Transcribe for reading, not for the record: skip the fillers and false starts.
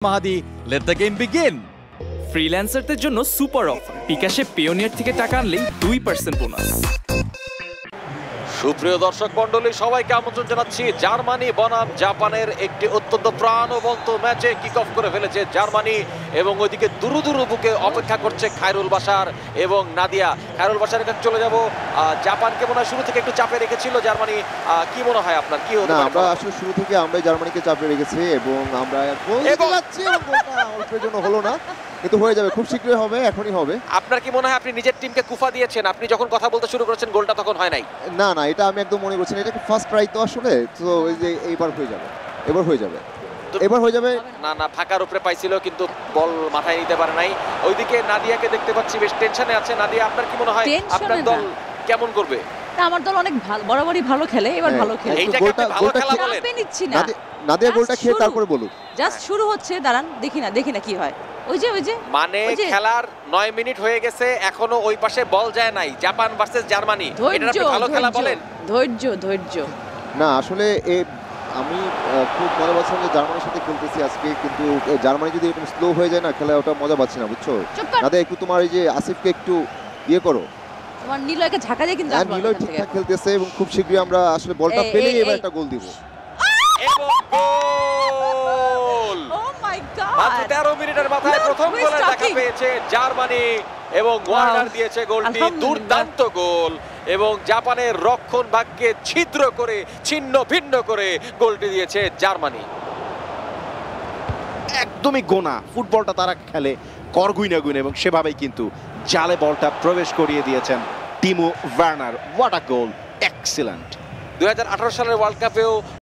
Mahdi, let the game begin. ফ্রিল্যান্সারদের জন্য super offer. বিকাশে Payoneer থেকে টাকা আনলেই 2% বোনাস। সুপ্রিয় দর্শক মণ্ডলী, সবাইকে আমন্ত্রণ জানাচ্ছি। জার্মানি বনাম জাপানের একটি অত্যন্ত প্রাণবন্ত ম্যাচে কিক অফ করে ফেলেছে জার্মানি, এবং ওইদিকে দুরু দুরু বুকে অপেক্ষা করছে খায়রুল বাশার এবং নাদিয়া। খায়রুল বাশারের কাছে চলে যাব। জাপানকে মনে হয় শুরু থেকে একটু চাপে রেখেছিল জার্মানি। কি মনে হয় আপনার, কি হতে পারে? আমরা আসলে শুরু থেকে আমরাই জার্মানিকে চাপে রেখেছি এবং আমরা গোল দিতে যাচ্ছি এবং গোলটা অল্পের জন্য হলো না, কিন্তু হয়ে যাবে, খুব শীঘ্রই হবে, এখনই হবে। আপনার কি মনে হয় আপনি নিজের টিমকে কুফা দিয়েছেন? আপনি যখন কথা বলতে শুরু করেছেন গোলটা তখন হয় নাই? না না, এটা আমি একদম মনে করছি না, এটা কি ফার্স্ট ট্রাই তো আসলে, তো এই যে এইবার হয়ে যাবে, এবার হয়ে যাবে, এবার হয়ে যাবে। না না, ফাঁকার উপরে পাইছিল কিন্তু বল মাথায় নিতে পারে নাই। ওইদিকে নাদিয়াকে দেখতে পাচ্ছি বেশ টেনশনে আছে। নাদিয়া, আপনার কি মনে হয় আপনার দল কেমন করবে? আমার দল অনেক ভালো, বরাবরই ভালো খেলে, এবার ভালো খেলে। এইটাকে আপনি ভালো খেলা বলেন? চাপে নিচ্ছি না। নাদিয়া গোলটা খেয়ে তারপরে বলুন। জাস্ট শুরু হচ্ছে, দাঁড়ান দেখি না কি হয়। ওই যে মানে খেলার 9 মিনিট হয়ে গেছে, এখনো ওই পাশে বল যায় নাই। জাপান ভার্সেস জার্মানি, এটা আপনি ভালো খেলা বলেন? ধৈর্য না আসলে আমি খুব মজা পাচ্ছিলাম যে জার্মানির সাথে খেলতেছি আজকে, কিন্তু জার্মানি যদি এরকম স্লো হয়ে যায় না, খেলা ওটা মজা পাচ্ছি না, বুঝছো? নাদিয়া, একটু তোমার এই যে আসিফকে একটু ইয়ে করো। তোমার নিলয়কে ঝাঁকা দিয়ে কিন্তু নিলয় ঠিকঠাক খেলতেছে এবং খুব শীঘ্রই আমরা আসলে বলটা পেলেই এবার একটা গোল দিব। এবং গোল! ও মাই গড! মাত্র 13 মিনিটের মাথায় প্রথম গোলের দেখা পেয়েছে জার্মানি, এবং ওয়ার্নার দিয়েছে গোলটি। দুর্দান্ত গোল, এবং জাপানের রক্ষণ ভাগকে ছিদ্র করে, ছিন্ন ভিন্ন করে গোলটি দিয়েছে জার্মানি। একদমই গোনা ফুটবলটা তারা খেলে করগুইনা এবং সেভাবেই কিন্তু জালে বলটা প্রবেশ করিয়ে দিয়েছেন Timo Warner. What a goal, excellent. 2018 সালের ওয়ার্ল্ড কাপেও